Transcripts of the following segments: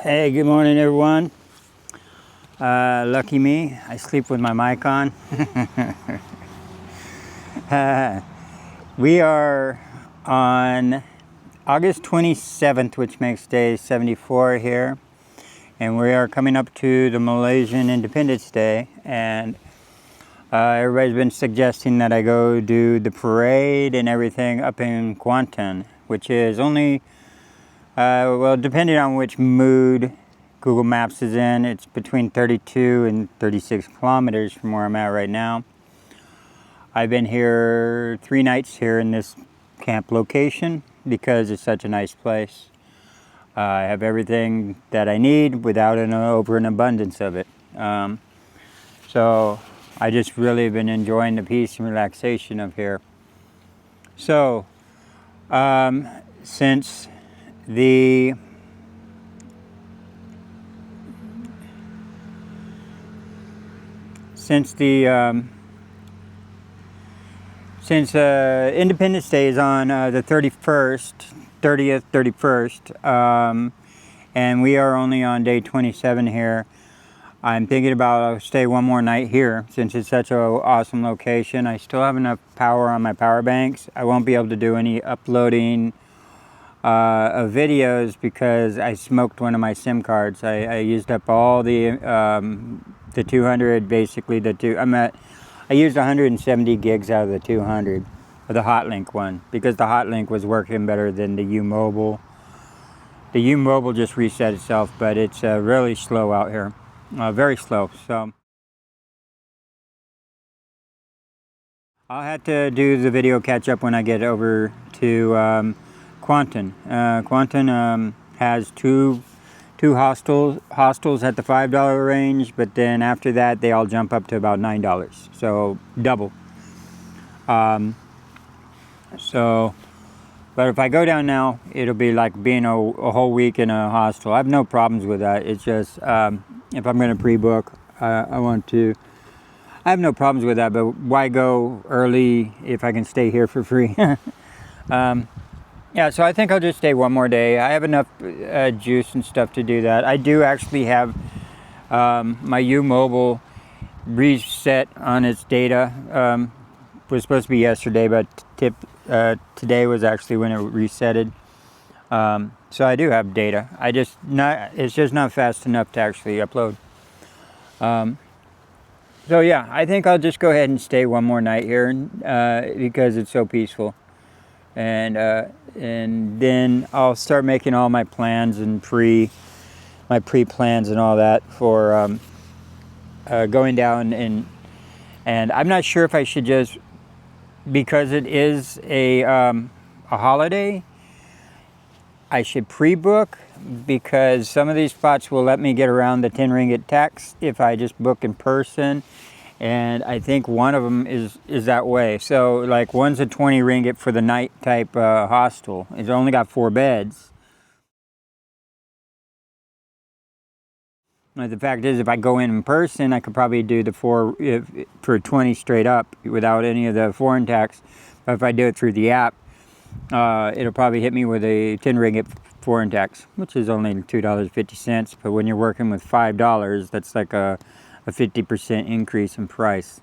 Hey, good morning everyone. Lucky me, I sleep with my mic on. We are on August 27th, which makes day 74 here. And we are coming up to the Malaysian Independence Day. And everybody's been suggesting that I go do the parade and everything up in Kuantan, which is only well, depending on which mood Google Maps is in, it's between 32 and 36 kilometers from where I'm at right now. I've been here 3 nights here in this camp location because it's such a nice place. I have everything that I need without an abundance of it. So I just really been enjoying the peace and relaxation of here. So since Independence Day is on the 31st, and we are only on day 27 here. I'm thinking about I'll stay one more night here since it's such an awesome location. I still have enough power on my power banks. I won't be able to do any uploading of videos because I smoked one of my SIM cards. I used up all the 200, basically I used 170 gigs out of the 200 of the Hotlink one because the Hotlink was working better than the U-Mobile. The U-Mobile just reset itself, but it's really slow out here, very slow. So I'll have to do the video catch up when I get over to Kuantan. Kuantan has two hostels at the $5 range, but then after that they all jump up to about $9, so double. But if I go down now, it'll be like being a whole week in a hostel. I have no problems with that. It's just if I'm going to pre-book, I have no problems with that, but why go early if I can stay here for free? Yeah, so I think I'll just stay one more day. I have enough juice and stuff to do that. I do actually have my U-Mobile reset on its data. Was supposed to be yesterday, but today was actually when it resetted. So I do have data. It's just not fast enough to actually upload. So yeah, I think I'll just go ahead and stay one more night here because it's so peaceful. And then I'll start making all my plans and my pre-plans and all that for going down. And I'm not sure if I should just, because it is a holiday, I should pre-book because some of these spots will let me get around the 10 ringgit tax if I just book in person. And I think one of them is that way. So like one's a 20 ringgit for the night type hostel. It's only got 4 beds. But the fact is, if I go in person, I could probably do the 4 for 20 straight up without any of the foreign tax. But if I do it through the app, it'll probably hit me with a 10 ringgit foreign tax, which is only $2.50. But when you're working with $5, that's like a 50% increase in price.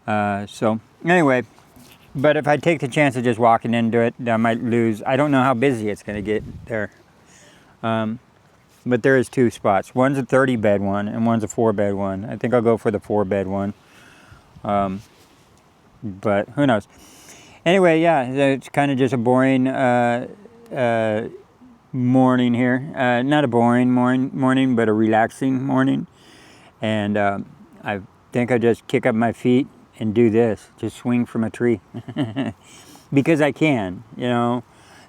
So anyway, but if I take the chance of just walking into it, I might lose. I don't know how busy it's going to get there. But there is 2 spots. One's a 30-bed one and one's a 4-bed one. I think I'll go for the 4-bed one. But who knows? Anyway, yeah, it's kind of just a boring morning here. Not a boring morning, but a relaxing morning. And I think I just kick up my feet and do this, just swing from a tree. Because I can, you know.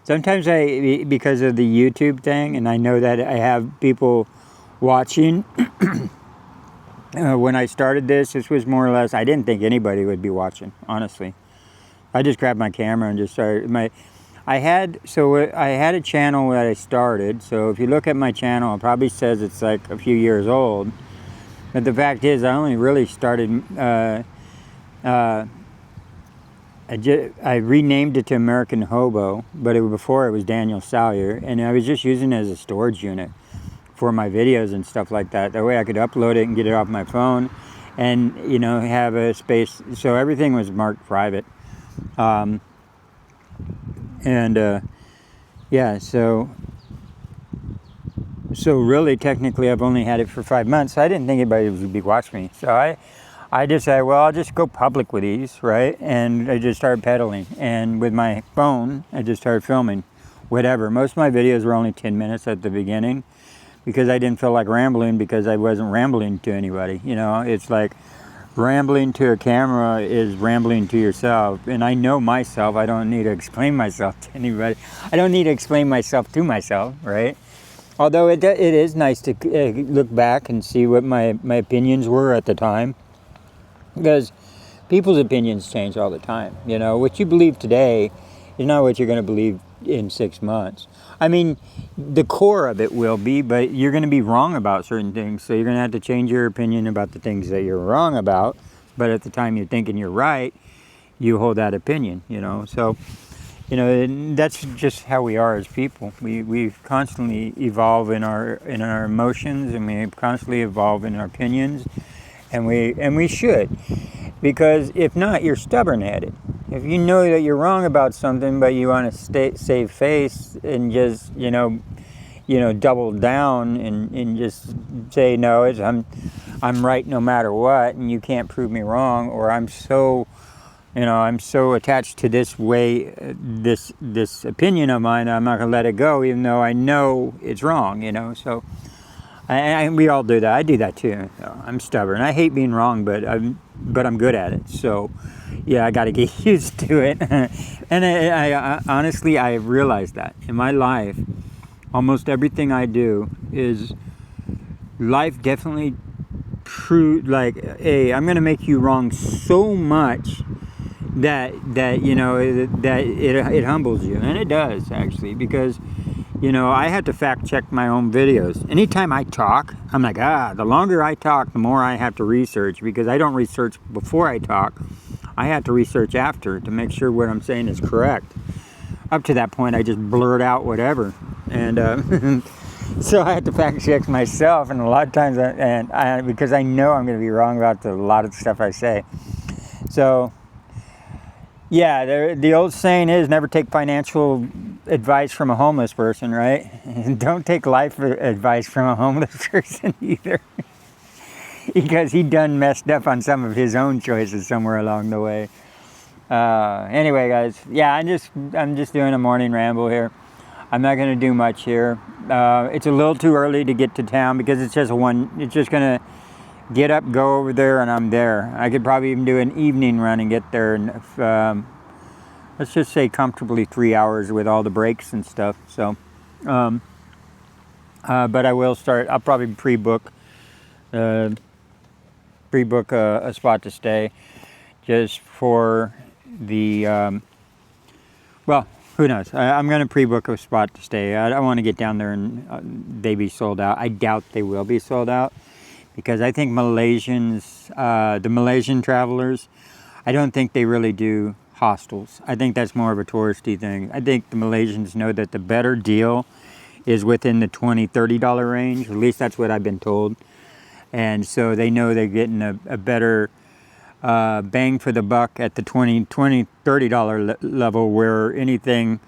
Sometimes because of the YouTube thing, and I know that I have people watching. When I started this was more or less, I didn't think anybody would be watching, honestly. I just grabbed my camera and just started. I had a channel that I started, so if you look at my channel, it probably says it's like a few years old. But the fact is, I only really started I renamed it to American Hobo, but before it was Daniel Salyer, and I was just using it as a storage unit for my videos and stuff like that. That way I could upload it and get it off my phone, and have a space. So everything was marked private, yeah. So really, technically, I've only had it for 5 months. So I didn't think anybody would be watching me. So I decided, well, I'll just go public with these, right? And I just started pedaling. And with my phone, I just started filming whatever. Most of my videos were only 10 minutes at the beginning because I didn't feel like rambling, because I wasn't rambling to anybody. It's like rambling to a camera is rambling to yourself. And I know myself. I don't need to explain myself to anybody. I don't need to explain myself to myself, right? Although it is nice to look back and see what my opinions were at the time. Because people's opinions change all the time. What you believe today is not what you're going to believe in 6 months. I mean, the core of it will be, but you're going to be wrong about certain things. So you're going to have to change your opinion about the things that you're wrong about. But at the time you're thinking you're right, you hold that opinion, So, and that's just how we are as people. We constantly evolve in our emotions, and we constantly evolve in our opinions. And we should, because if not, you're stubborn-headed. If you know that you're wrong about something, but you want to save face and just double down and just say no, I'm right no matter what, and you can't prove me wrong, or I'm so attached to this way, this opinion of mine, I'm not gonna let it go, even though I know it's wrong. So. We all do that. I do that too. I'm stubborn. I hate being wrong, but I'm good at it. So, yeah, I got to get used to it. And I honestly, I realized that in my life, almost everything I do is life definitely proved like, hey, I'm gonna make you wrong so much that it humbles you, and it does actually, because. I had to fact check my own videos. Anytime I talk, I'm like, the longer I talk, the more I have to research, because I don't research before I talk. I have to research after to make sure what I'm saying is correct. Up to that point, I just blurt out whatever. And so I had to fact check myself, and a lot of times, because I know I'm going to be wrong about a lot of the stuff I say. So, yeah, the old saying is never take financial advice from a homeless person, right? And don't take life advice from a homeless person either. Because he done messed up on some of his own choices somewhere along the way. Anyway, guys, yeah, I'm just doing a morning ramble here. I'm not going to do much here. It's a little too early to get to town, because it's just going to get up, go over there, and I'm there. I could probably even do an evening run and get there in, let's just say comfortably 3 hours with all the breaks and stuff. So, but I will start. I'll probably pre-book a spot to stay, just for the. Well, who knows? I'm going to pre-book a spot to stay. I don't want to get down there and they be sold out. I doubt they will be sold out. Because I think Malaysians, the Malaysian travelers, I don't think they really do hostels. I think that's more of a touristy thing. I think the Malaysians know that the better deal is within the $20, $30 range. At least that's what I've been told. And so they know they're getting a better bang for the buck at the $20, $30 level, where anything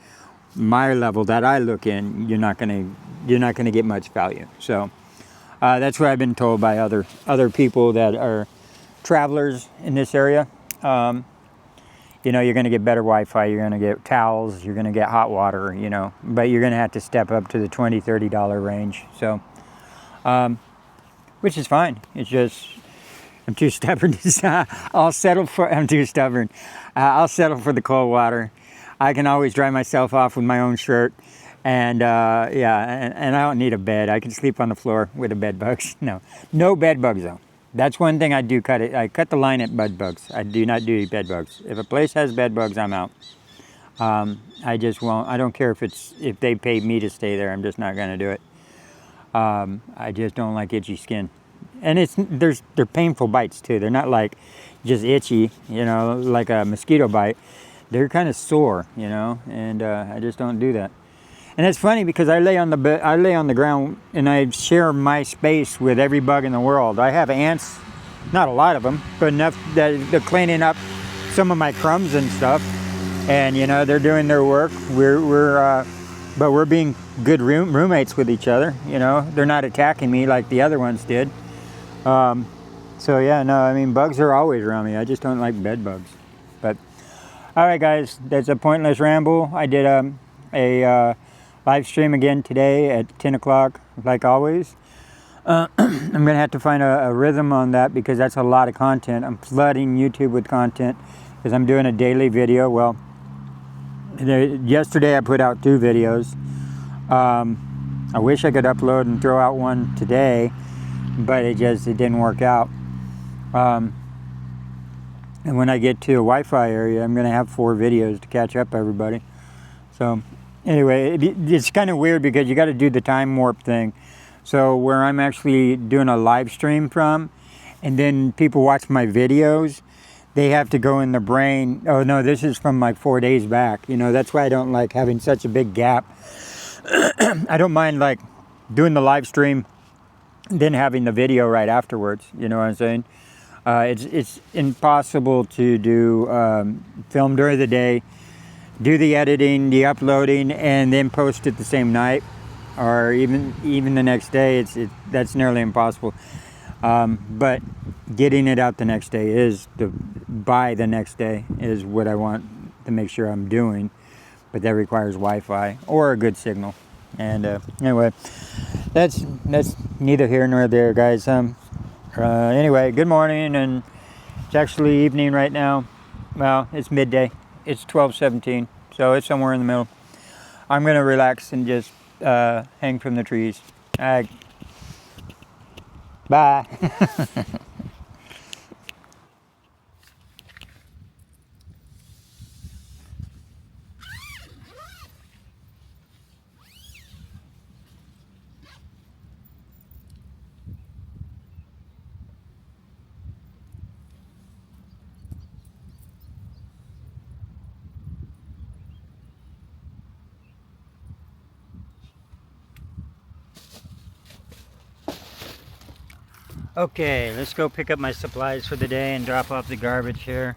my level that I look in, you're not gonna get much value. So. That's what I've been told by other people that are travelers in this area. You're going to get better Wi-Fi, you're going to get towels, you're going to get hot water, but you're going to have to step up to the $20, $30 range. So, which is fine. It's just, I'm too stubborn to, I'm too stubborn. I'll settle for the cold water. I can always dry myself off with my own shirt. And and I don't need a bed. I can sleep on the floor with the bed bugs. No bed bugs though. That's one thing I do cut it. I cut the line at bed bugs. I do not do bed bugs. If a place has bed bugs, I'm out. I just won't. I don't care if they pay me to stay there. I'm just not going to do it. I just don't like itchy skin, and they're painful bites too. They're not like just itchy, like a mosquito bite. they're kind of sore, you know, and I just don't do that. And it's funny because I lay on the ground and I share my space with every bug in the world. I have ants, not a lot of them, but enough that they're cleaning up some of my crumbs and stuff. And you know, they're doing their work. But we're being good roommates with each other. You know, they're not attacking me like the other ones did. So yeah, no, I mean, bugs are always around me. I just don't like bed bugs. But all right, guys, that's a pointless ramble. I did a live stream again today at 10 o'clock, like always. I'm gonna have to find a rhythm on that because that's a lot of content. I'm flooding YouTube with content because I'm doing a daily video. Well, yesterday I put out 2 videos. I wish I could upload and throw out one today, but it didn't work out. And when I get to a Wi-Fi area, I'm gonna have 4 videos to catch up everybody. So anyway, it's kind of weird because you got to do the time warp thing. So where I'm actually doing a live stream from, and then people watch my videos, they have to go in the brain. Oh no, this is from like 4 days back. You know, that's why I don't like having such a big gap. I don't mind like doing the live stream, then having the video right afterwards. You know what I'm saying? It's impossible to do film during the day, do the editing, the uploading, and then post it the same night, or even the next day. That's nearly impossible. But getting it out the next day by the next day is what I want to make sure I'm doing. But that requires Wi-Fi or a good signal. And anyway, that's neither here nor there, guys. Anyway, good morning, and it's actually evening right now. Well, it's midday. It's 12:17, so it's somewhere in the middle. I'm gonna relax and just hang from the trees. Bye. Okay, let's go pick up my supplies for the day and drop off the garbage here.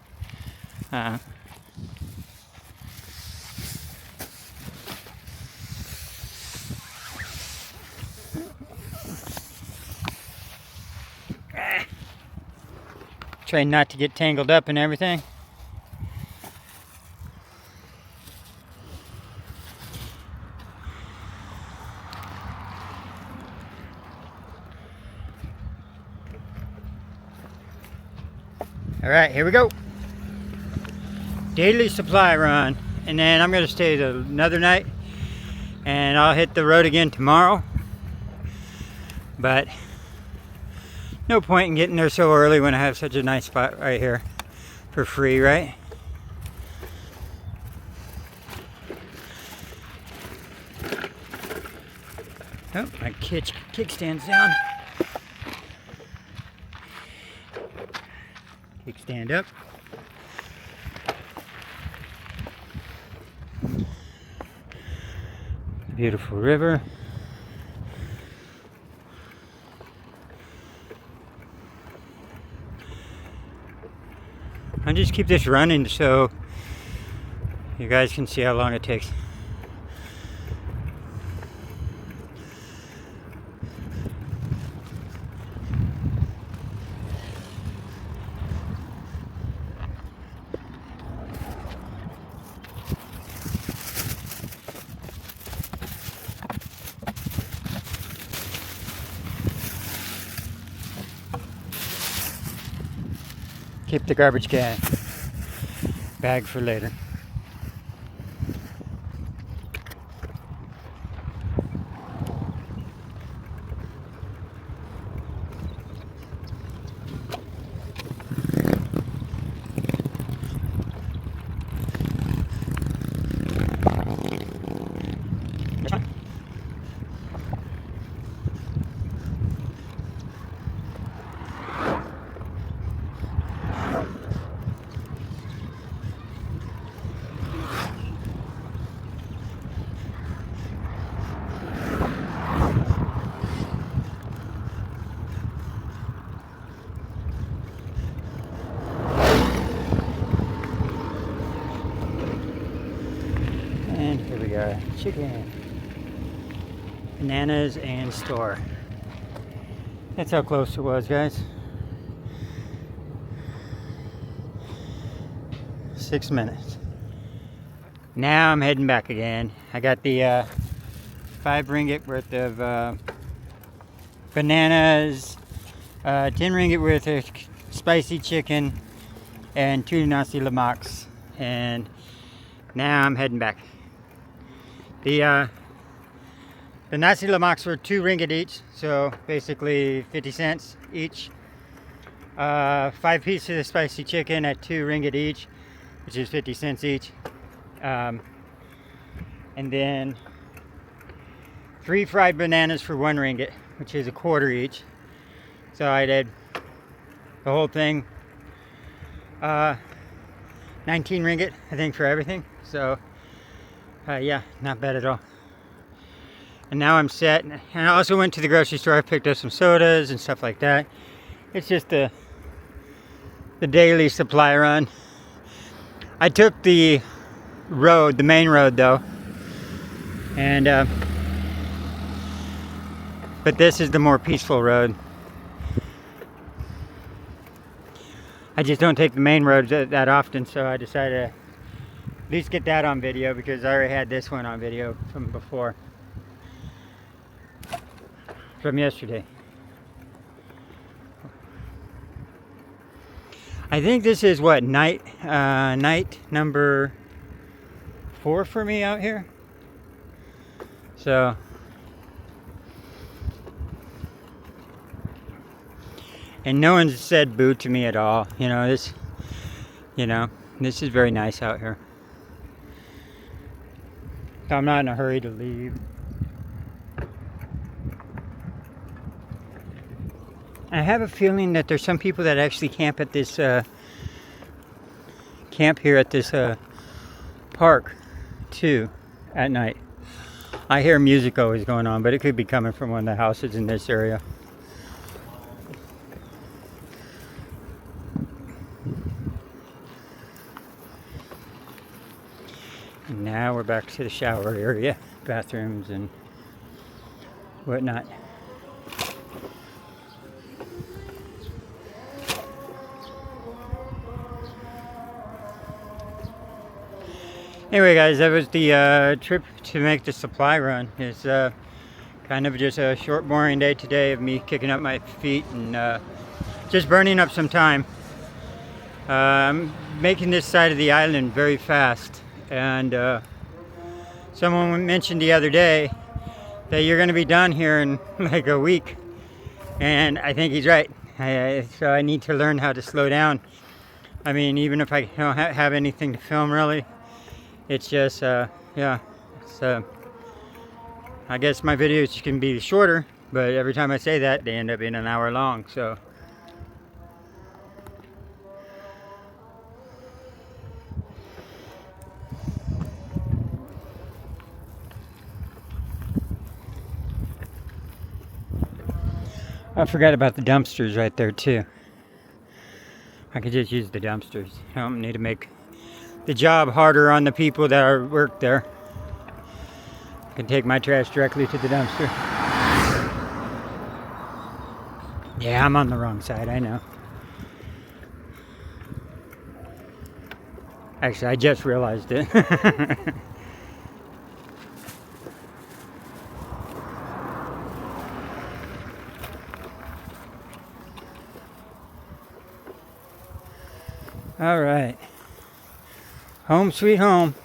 Try not to get tangled up and everything. All right, here we go. Daily supply run, and then I'm gonna stay another night, and I'll hit the road again tomorrow. But no point in getting there so early when I have such a nice spot right here for free, right? Oh, my kickstand's down. Kickstand up. Beautiful river. I'll just keep this running so you guys can see how long it takes. Keep the garbage can. Bag for later. chicken. Bananas and store. That's how close it was, guys. 6 minutes. Now I'm heading back again. I got the 5 ringgit worth of bananas, 10 ringgit worth of spicy chicken, and 2 nasi lemaks. And now I'm heading back. The nasi lemaks were 2 ringgit each, so basically 50 cents each. 5 pieces of spicy chicken at 2 ringgit each, which is 50 cents each. And then 3 fried bananas for 1 ringgit, which is a quarter each. So I did the whole thing, 19 ringgit, I think, for everything. So yeah, not bad at all. And now I'm set. And I also went to the grocery store. I picked up some sodas and stuff like that. It's just the daily supply run. I took the road, the main road though, and but this is the more peaceful road. I just don't take the main roads that often, so I decided to at least get that on video, because I already had this one on video from before, from yesterday. I think this is what, night number 4 for me out here. So, and no one's said boo to me at all. This is very nice out here. So I'm not in a hurry to leave. I have a feeling that there's some people that actually camp at this camp here at this park too at night. I hear music always going on, but it could be coming from one of the houses in this area. And now we're back to the shower area, bathrooms and whatnot. Anyway, guys, that was the trip to make the supply run. It's kind of just a short, boring day today of me kicking up my feet and just burning up some time. I'm making this side of the island very fast, and someone mentioned the other day that you're going to be done here in like a week, and I think he's right. So I need to learn how to slow down. I mean, even if I don't have anything to film really, it's just yeah, it's I guess my videos can be shorter, but every time I say that, they end up being an hour long. So I forgot about the dumpsters right there too. I could just use the dumpsters. I don't need to make the job harder on the people that work there. I can take my trash directly to the dumpster. Yeah, I'm on the wrong side, I know. Actually, I just realized it. All right. Home sweet home.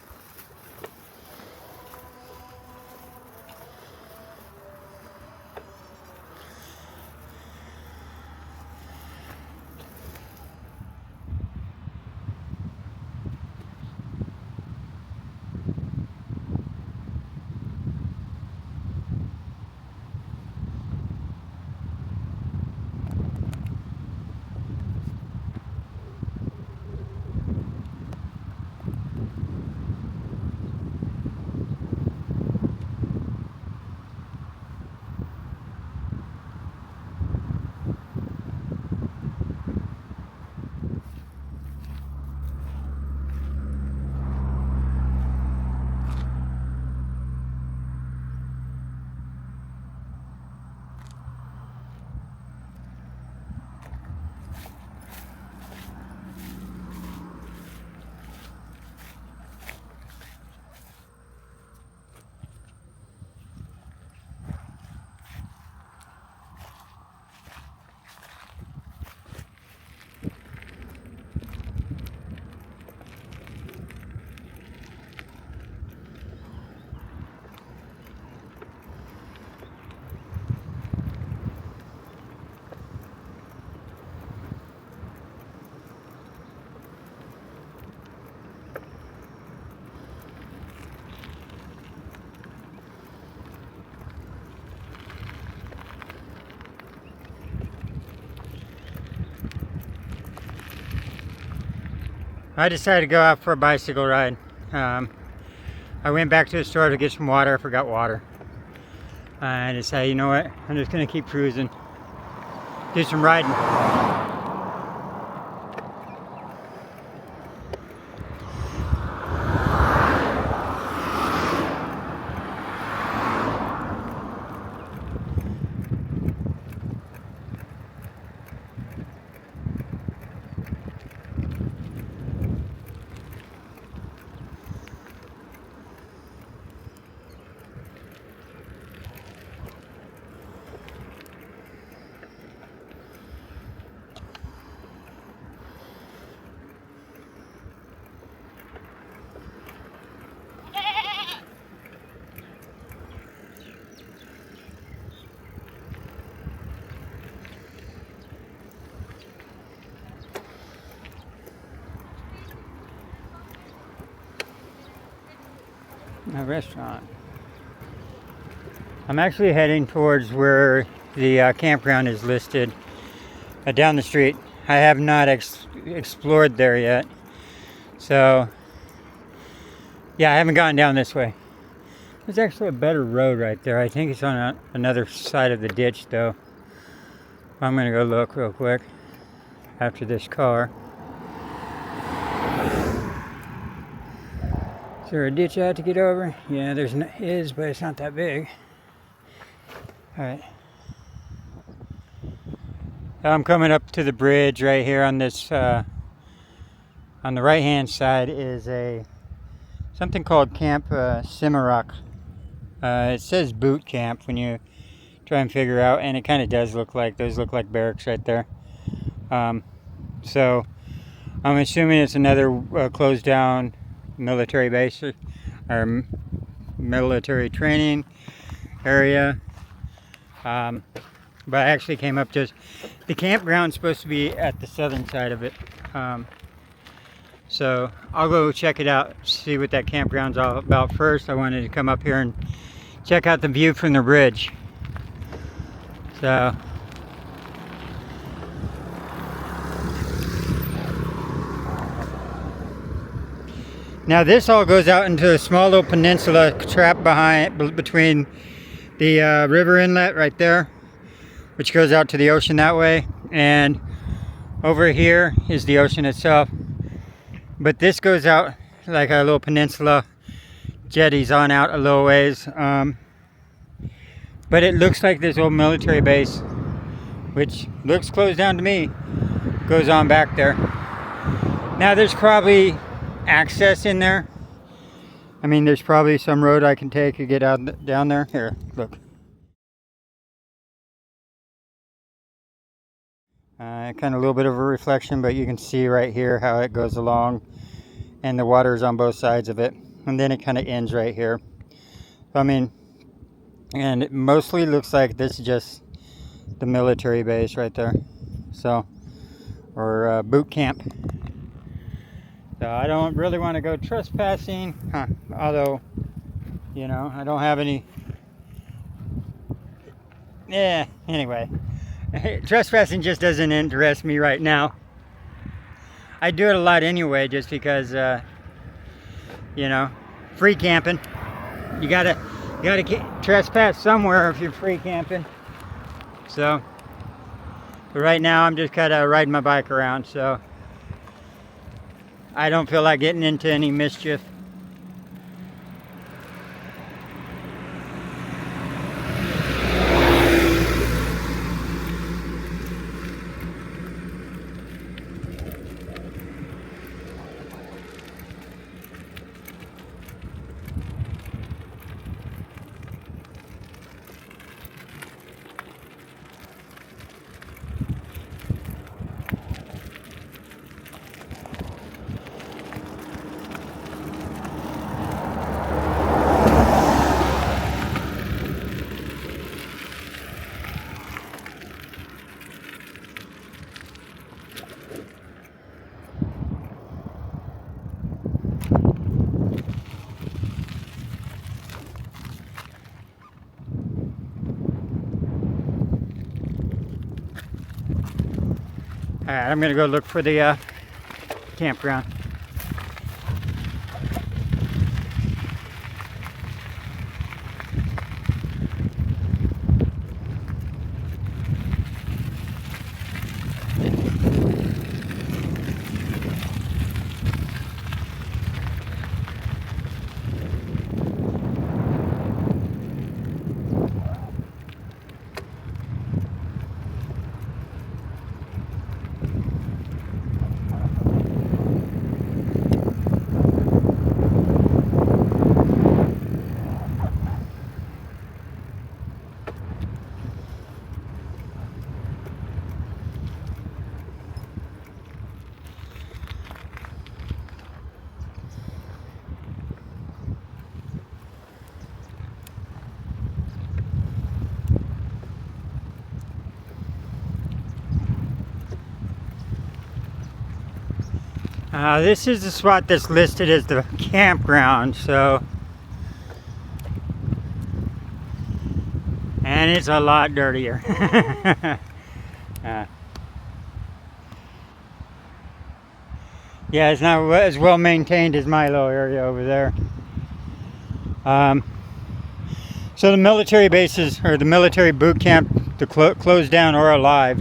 I decided to go out for a bicycle ride. I went back to the store to get some water. I forgot water. I decided, you know what? I'm just gonna keep cruising, do some riding. A restaurant. I'm actually heading towards where the campground is listed down the street. I have not explored there yet. So, yeah, I haven't gotten down this way. There's actually a better road right there. I think it's on another side of the ditch, though. I'm going to go look real quick after this car. Is there a ditch I have to get over? Yeah, there is, but it's not that big. Alright. I'm coming up to the bridge right here on this, on the right hand side is something called Camp Cimarrock. It says boot camp when you try and figure out, and it kind of does look like, those look like barracks right there. So I'm assuming it's another closed down military base or military training area. But I actually came up just, the campground's supposed to be at the southern side of it. So I'll go check it out, see what that campground's all about first. I wanted to come up here and check out the view from the bridge. So now this all goes out into a small little peninsula trapped between the river inlet right there, which goes out to the ocean that way, and over here is the ocean itself. But this goes out like a little peninsula, jetties on out a little ways. But it looks like this old military base, which looks closed down to me, goes on back there. Now there's probably access in there. I mean, there's probably some road I can take to get out down there. Here, look. Kind of a little bit of a reflection, but you can see right here how it goes along, and the water is on both sides of it, and then it kind of ends right here. I mean, and it mostly looks like this is just the military base right there. So, or boot camp. So I don't really want to go trespassing, although, you know, I don't have any. Yeah, anyway. Trespassing just doesn't interest me right now. I do it a lot anyway, just because, you know, free camping. You gotta trespass somewhere if you're free camping. So, but right now I'm just kind of riding my bike around, so I don't feel like getting into any mischief. Alright, I'm gonna go look for the campground. This is the spot that's listed as the campground, so, and it's a lot dirtier. Yeah, it's not as well maintained as my little area over there. So the military bases, or the military boot camp, the closed down or alive,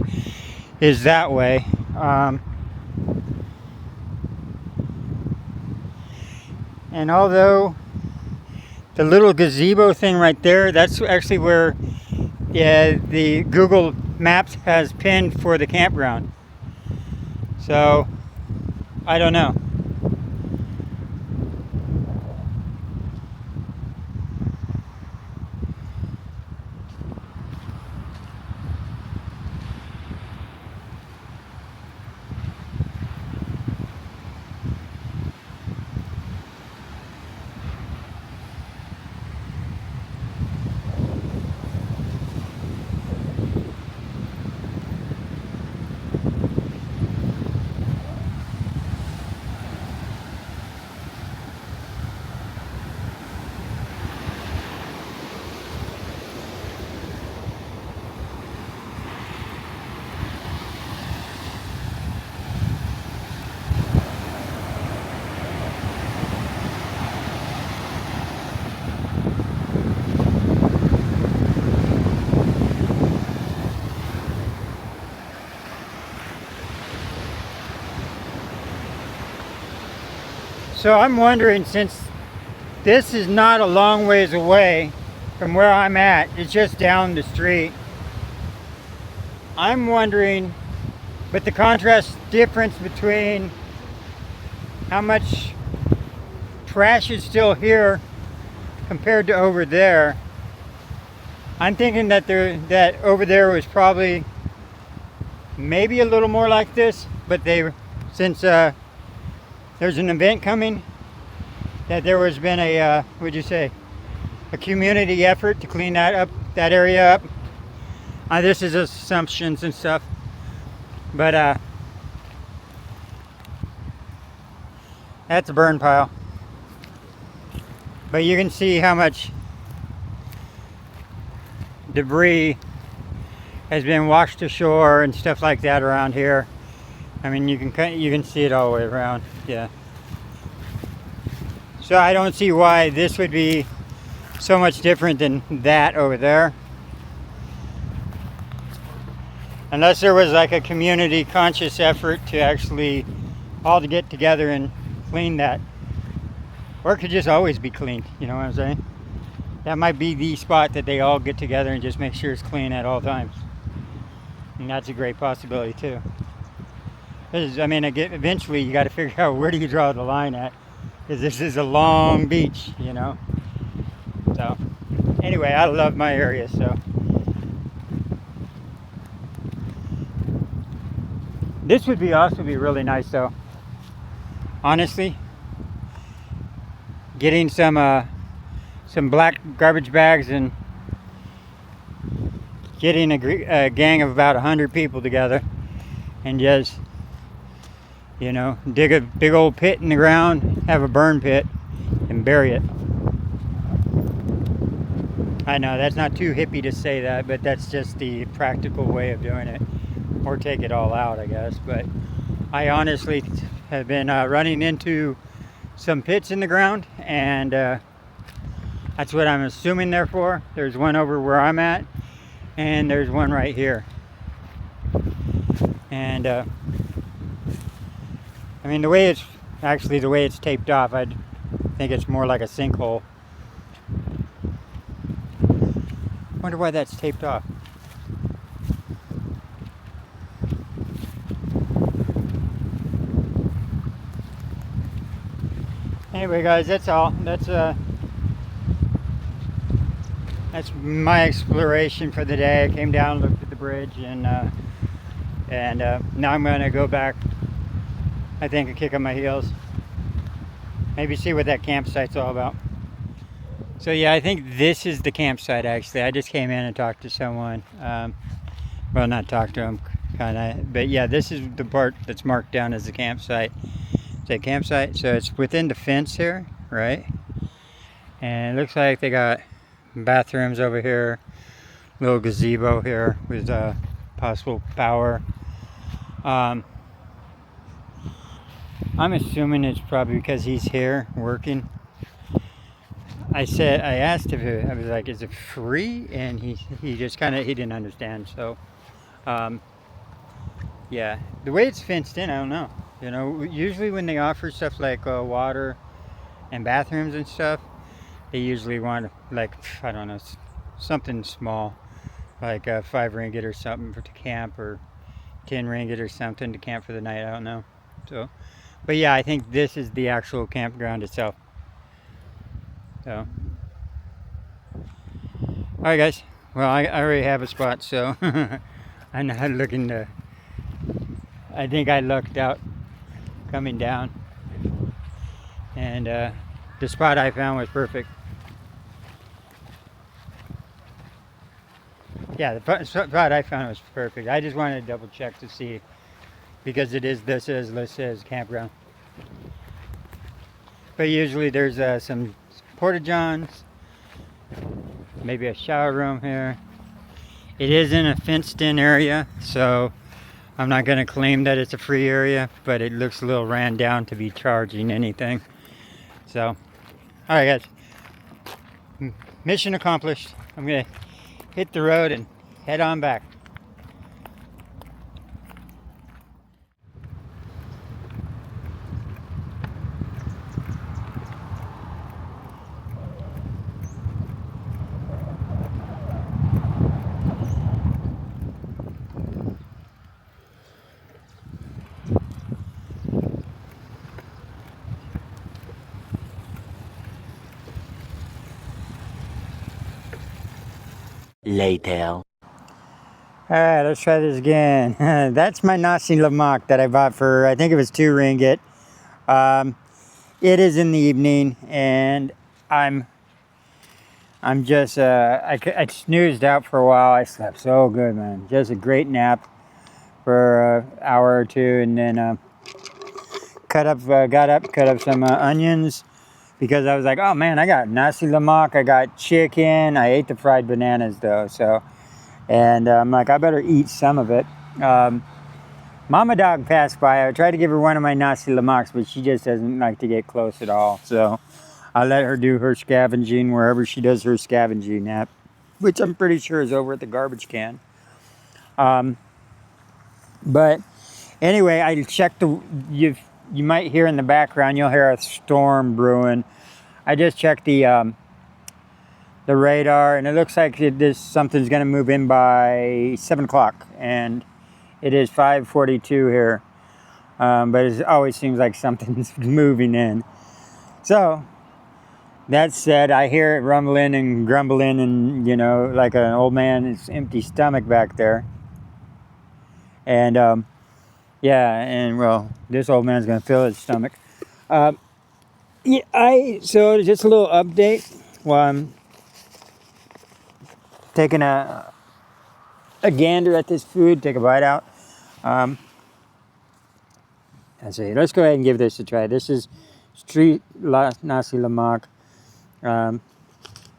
is that way. And although the little gazebo thing right there, that's actually where the Google Maps has pinned for the campground. So, I don't know. So I'm wondering, since this is not a long ways away from where I'm at, it's just down the street. I'm wondering, but the contrast difference between how much trash is still here compared to over there. I'm thinking that over there was probably maybe a little more like this, but since there's an event coming, that there has been a what'd you say, a community effort to clean that area up. This is assumptions and stuff, but that's a burn pile. But you can see how much debris has been washed ashore and stuff like that around here. I mean, you can see it all the way around. Yeah. So I don't see why this would be so much different than that over there. Unless there was like a community conscious effort to actually all to get together and clean that. Or it could just always be cleaned, you know what I'm saying? That might be the spot that they all get together and just make sure it's clean at all times. And that's a great possibility too. I mean, eventually you got to figure out, where do you draw the line at? Because this is a long beach, you know. So, anyway, I love my area, so. This would also be really nice, though. Honestly, getting some black garbage bags and getting a gang of about 100 people together and just, you know, dig a big old pit in the ground, have a burn pit, and bury it. I know that's not too hippie to say that, but that's just the practical way of doing it. Or take it all out, I guess. But I honestly have been running into some pits in the ground, and that's what I'm assuming they're for. There's one over where I'm at, and there's one right here. And I mean, the way it's taped off, I think it's more like a sinkhole. Wonder why that's taped off. Anyway, guys, that's all. That's my exploration for the day. I came down, looked at the bridge, and now I'm gonna go back. I think, and kick up my heels. Maybe see what that campsite's all about. So yeah, I think this is the campsite actually. I just came in and talked to someone. Well, not talked to him, kind of. But yeah, this is the part that's marked down as the campsite. Say campsite. So it's within the fence here, right? And it looks like they got bathrooms over here, little gazebo here with possible power. I'm assuming it's probably because he's here working. I asked if I was like, is it free? And he just kind of, he didn't understand. So, yeah, the way it's fenced in, I don't know. You know, usually when they offer stuff like water and bathrooms and stuff, they usually want like, I don't know, something small, like 5 ringgit or something to camp, or 10 ringgit or something to camp for the night. I don't know. So, but yeah, I think this is the actual campground itself. So, all right, guys. Well, I already have a spot, so I'm not looking to. I think I lucked out coming down, and the spot I found was perfect. Yeah, the spot I found was perfect. I just wanted to double check to see, because this is campground. But usually there's some porta-johns, maybe a shower room here. It is in a fenced-in area, so I'm not going to claim that it's a free area, but it looks a little ran down to be charging anything. So, alright guys, mission accomplished. I'm going to hit the road and head on back. Later. Alright, let's try this again. That's my nasi lemak that I bought for, I think it was 2 ringgit. It is in the evening, and I'm just, I snoozed out for a while. I slept so good, man. Just a great nap for an hour or two, and then got up, cut up some onions, because I was like, oh man, I got nasi lemak, I got chicken. I ate the fried bananas though, so. And I'm like, I better eat some of it. Mama dog passed by. I tried to give her one of my nasi lemaks, but she just doesn't like to get close at all. So I let her do her scavenging wherever she does her scavenging at, which I'm pretty sure is over at the garbage can. But anyway, I checked you might hear in the background, you'll hear a storm brewing. I just checked the radar, and it looks like something's going to move in by 7 o'clock, and it is 5:42 here, but it always seems like something's moving in. So that said, I hear it rumbling and grumbling, and you know, like an old man's empty stomach back there. And yeah, and well, this old man's going to fill his stomach. Yeah, so just a little update while I'm taking a gander at this food, take a bite out. Let's see, let's go ahead and give this a try. This is street nasi lemak,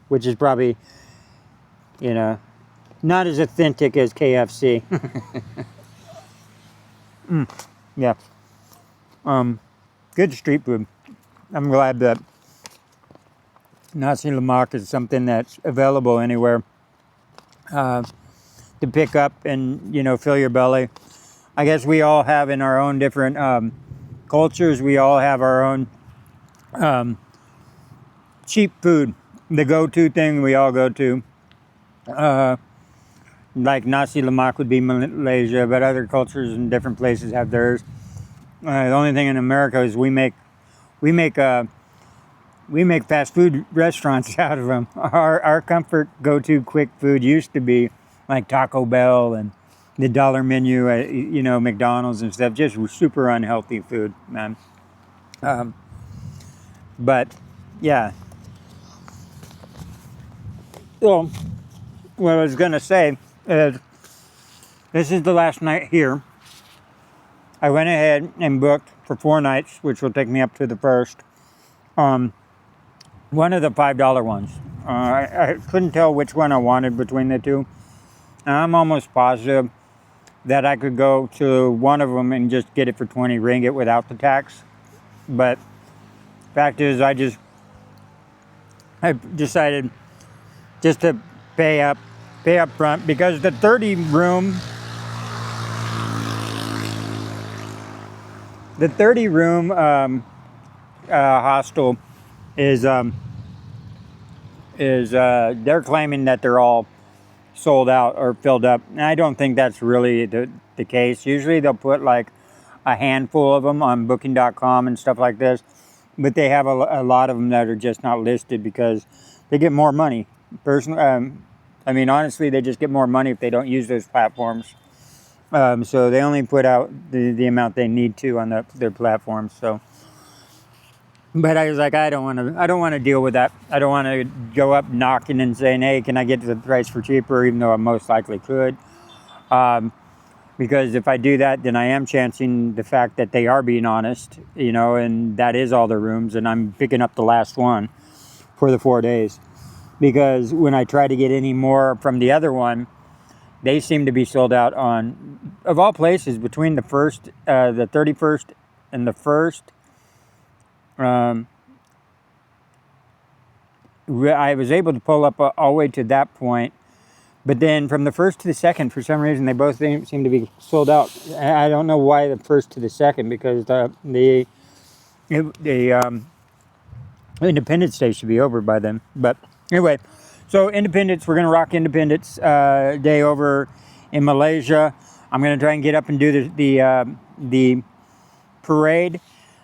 which is probably, you know, not as authentic as KFC. Yeah. Good street food. I'm glad that nasi lemak is something that's available anywhere. To pick up and, you know, fill your belly. I guess we all have in our own different cultures, we all have our own cheap food. The go-to thing we all go to. Like nasi lemak would be Malaysia, but other cultures in different places have theirs. The only thing in America is we make fast food restaurants out of them. Our comfort go-to quick food used to be like Taco Bell and the dollar menu at, you know, McDonald's and stuff. Just super unhealthy food, man. But yeah. Well, what I was gonna say is this is the last night here. I went ahead and booked for 4 nights, which will take me up to the 1st. One of the $5 ones. I couldn't tell which one I wanted between the two. And I'm almost positive that I could go to one of them and just get it for 20 ringgit without the tax. But fact is, I decided just to pay up front, because the 30 room hostel is they're claiming that they're all sold out or filled up. And I don't think that's really the case. Usually they'll put like a handful of them on booking.com and stuff like this, but they have a lot of them that are just not listed because they get more money. Personally, I mean, honestly, they just get more money if they don't use those platforms. So they only put out the amount they need to on their platforms. So, but I was like, I don't want to deal with that. I don't want to go up knocking and saying, hey, can I get the price for cheaper, even though I most likely could. Because if I do that, then I am chancing the fact that they are being honest, and that is all their rooms, and I'm picking up the last one for the 4 days. Because when I try to get any more from the other one, they seem to be sold out on, of all places, between the 31st and the 1st. I was able to pull up all the way to that point. But then from the 1st to the 2nd, for some reason, they both seem to be sold out. I don't know why the 1st to the 2nd, because the Independence Day should be over by then. But anyway, so Independence, we're going to rock Independence Day over in Malaysia. I'm going to try and get up and do the parade.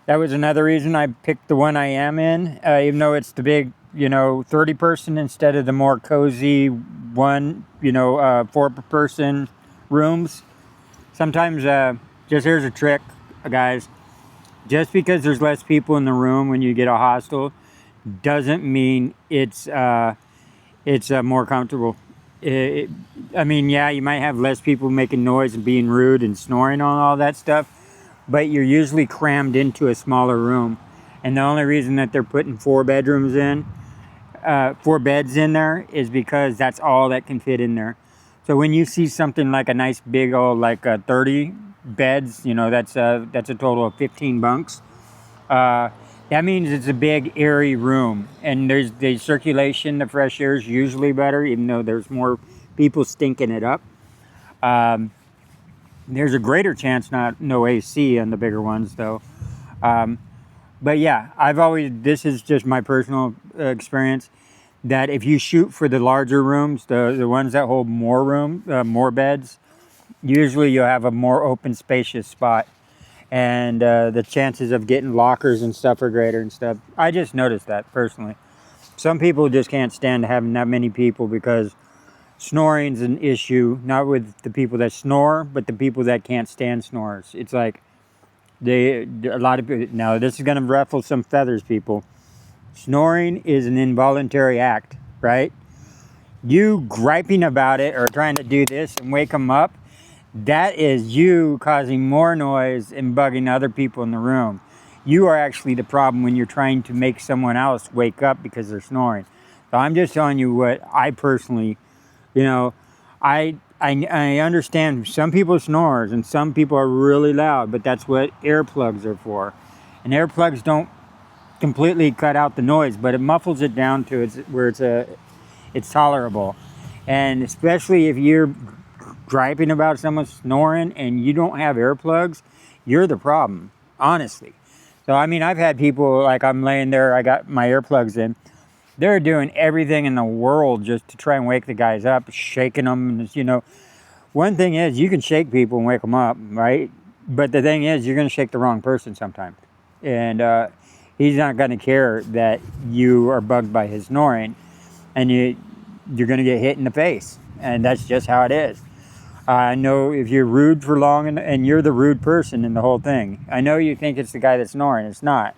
That was another reason I picked the one I am in, even though it's the big, 30-person instead of the more cozy one, 4-person rooms. Sometimes, just here's a trick, guys. Just because there's less people in the room when you get a hostel doesn't mean it's more comfortable. I mean, yeah, you might have less people making noise and being rude and snoring on all that stuff, but you're usually crammed into a smaller room. And the only reason that they're putting 4 beds in there is because that's all that can fit in there. So when you see something like a nice big old, like 30 beds, that's a total of 15 bunks. That means it's a big airy room, and there's the circulation, the fresh air is usually better, even though there's more people stinking it up. There's a greater chance no AC on the bigger ones though. But yeah, this is just my personal experience, that if you shoot for the larger rooms, the ones that hold more beds, usually you'll have a more open, spacious spot. And the chances of getting lockers and stuff are greater and stuff. I just noticed that personally. Some people just can't stand having that many people because snoring's an issue, not with the people that snore, but the people that can't stand snores. It's like a lot of people. Now this is going to ruffle some feathers, people. Snoring is an involuntary act, right? You griping about it or trying to do this and wake them up, that is you causing more noise and bugging other people in the room. You are actually the problem when you're trying to make someone else wake up because they're snoring. So I'm just telling you what I personally, I understand some people snores and some people are really loud, but that's what earplugs are for. And earplugs don't completely cut out the noise, but it muffles it down to where it's tolerable. And especially if you're griping about someone snoring and you don't have earplugs, you're the problem, honestly. So I mean, I've had people, like, I'm laying there, I got my earplugs in, they're doing everything in the world just to try and wake the guys up, shaking them. One thing is, you can shake people and wake them up, right? But the thing is, you're going to shake the wrong person sometimes. And he's not going to care that you are bugged by his snoring, and you're going to get hit in the face. And that's just how it is. I know if you're rude for long and you're the rude person in the whole thing. I know you think it's the guy that's snoring. It's not.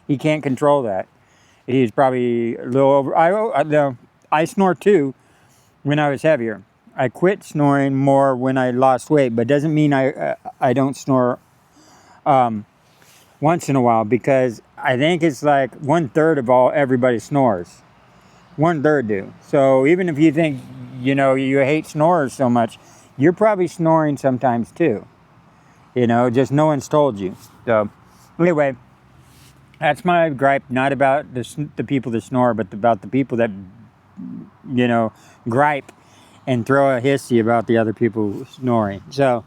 He can't control that. He's probably a little over. I snore too when I was heavier. I quit snoring more when I lost weight, but doesn't mean I don't snore once in a while, because I think it's like 1/3 of everybody snores. 1/3 do. So even if you think, you hate snorers so much, you're probably snoring sometimes too. Just no one's told you. So anyway, that's my gripe, not about the people that snore, but about the people that, gripe and throw a hissy about the other people snoring. So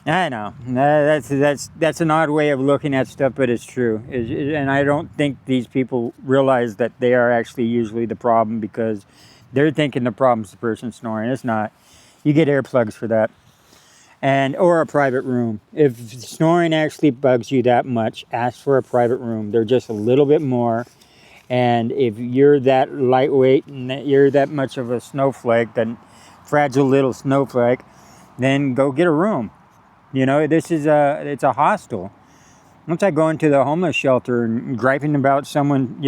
I know that's an odd way of looking at stuff, but it's true. And I don't think these people realize that they are actually usually the problem, because they're thinking the problem's the person snoring. It's not. You get earplugs for that, or a private room. If snoring actually bugs you that much, ask for a private room. They're just a little bit more. And if you're that lightweight and that you're that much of a snowflake, that fragile little snowflake, then go get a room. It's a hostel. Once I go into the homeless shelter and griping about someone,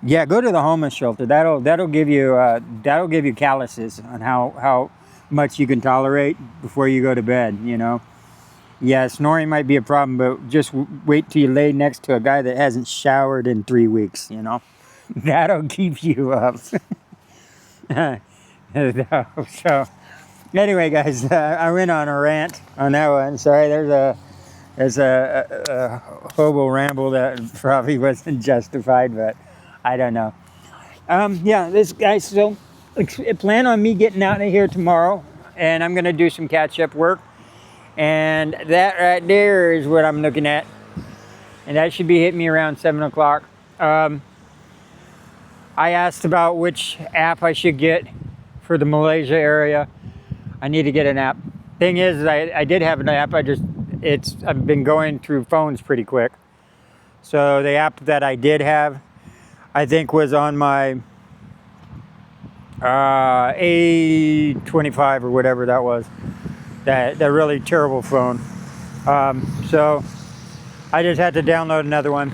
yeah, go to the homeless shelter. That'll give you calluses on how much you can tolerate before you go to bed. Yeah, snoring might be a problem, but just wait till you lay next to a guy that hasn't showered in 3 weeks. That'll keep you up. So. Anyway, guys, I went on a rant on that one. Sorry, there's a hobo ramble that probably wasn't justified, but I don't know. Yeah, this guy. So, plan on me getting out of here tomorrow, and I'm gonna do some catch-up work, and that right there is what I'm looking at, and that should be hitting me around 7 o'clock. I asked about which app I should get for the Malaysia area. I need to get an app. Thing is, I did have an app. I've been going through phones pretty quick. So the app that I did have, I think, was on my A25 or whatever that was. That really terrible phone. So I just had to download another one.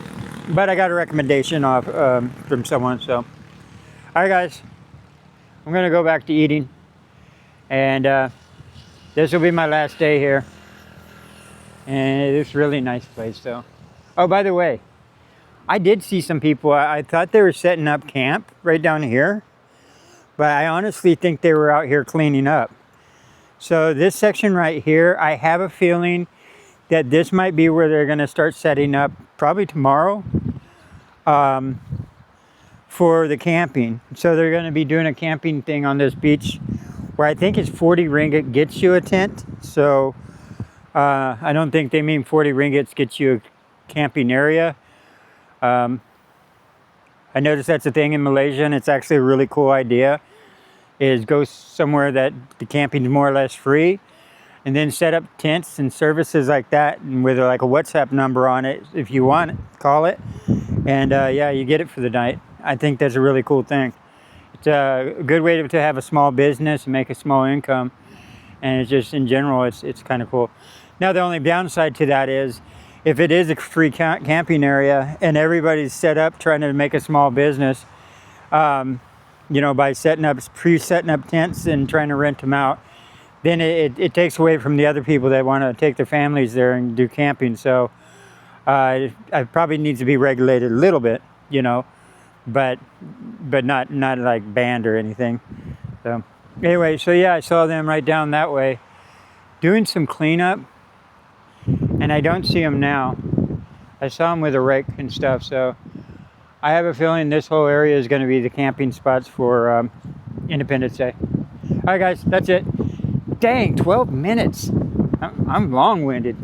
But I got a recommendation from someone. So, all right, guys, I'm gonna go back to eating. And this will be my last day here. And it's a really nice place, though. Oh, by the way, I did see some people. I thought they were setting up camp right down here, but I honestly think they were out here cleaning up. So this section right here, I have a feeling that this might be where they're going to start setting up probably tomorrow for the camping. So they're going to be doing a camping thing on this beach, where I think it's 40 ringgit gets you a tent. So I don't think they mean 40 ringgits gets you a camping area. I noticed that's a thing in Malaysia, and it's actually a really cool idea, is go somewhere that the camping is more or less free, and then set up tents and services like that, and with like a WhatsApp number on it if you want it, call it. And yeah, you get it for the night. I think that's a really cool thing. It's a good way to have a small business and make a small income, and it's just in general, it's kind of cool. Now the only downside to that is, if it is a free camping area and everybody's set up trying to make a small business, by setting up tents and trying to rent them out, then it takes away from the other people that want to take their families there and do camping. So it probably needs to be regulated a little bit, but not like banned or anything. So anyway, so yeah, I saw them right down that way doing some cleanup, and I don't see them now. I saw them with a rake and stuff, so I have a feeling this whole area is going to be the camping spots for Independence Day. All right, guys, that's it. Dang, 12 minutes. I'm long-winded.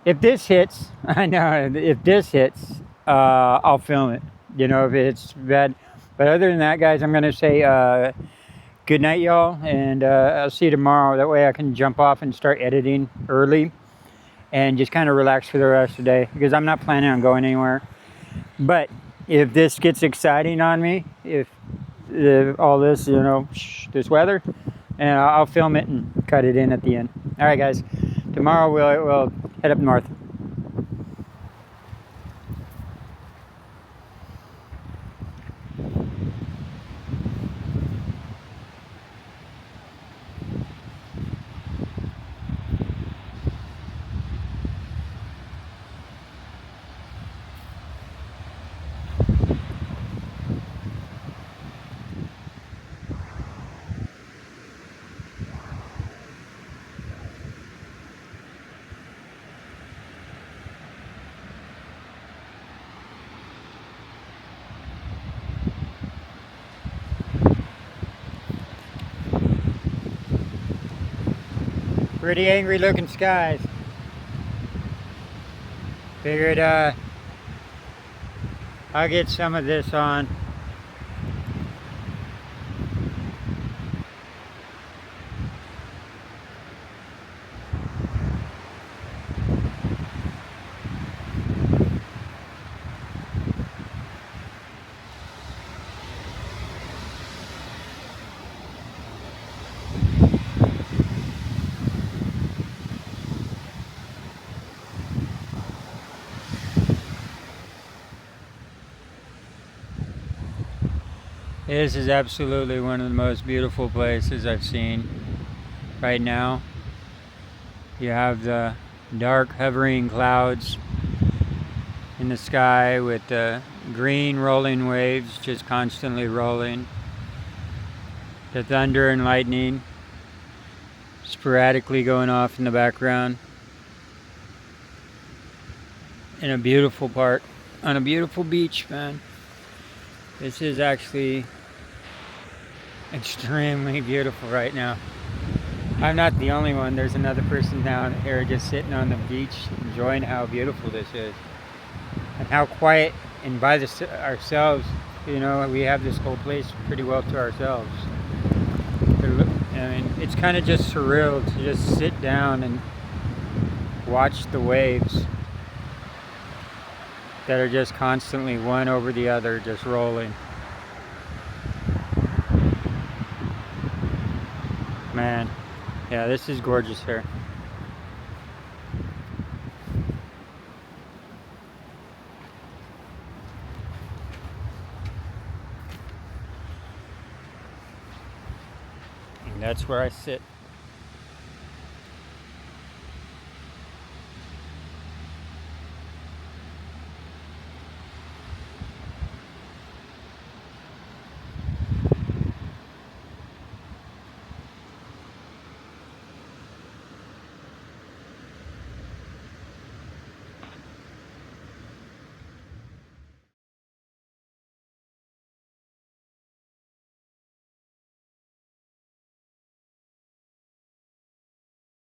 If this hits, I'll film it. If it's bad. But other than that, guys, I'm going to say good night, y'all. And I'll see you tomorrow. That way I can jump off and start editing early and just kind of relax for the rest of the day, because I'm not planning on going anywhere. But if this gets exciting on me, if all this, this weather, and I'll film it and cut it in at the end. All right, guys. Tomorrow we'll head up north. Pretty angry looking skies. Figured I'll get some of this on. This is absolutely one of the most beautiful places I've seen right now. You have the dark hovering clouds in the sky with the green rolling waves just constantly rolling. The thunder and lightning sporadically going off in the background. In a beautiful park, on a beautiful beach, man. This is actually extremely beautiful right now. I'm not the only one. There's another person down here just sitting on the beach enjoying how beautiful this is. And how quiet and by ourselves, you know, we have this whole place pretty well to ourselves. I mean, it's kind of just surreal to just sit down and watch the waves that are just constantly one over the other just rolling. Man, yeah, this is gorgeous here. And that's where I sit.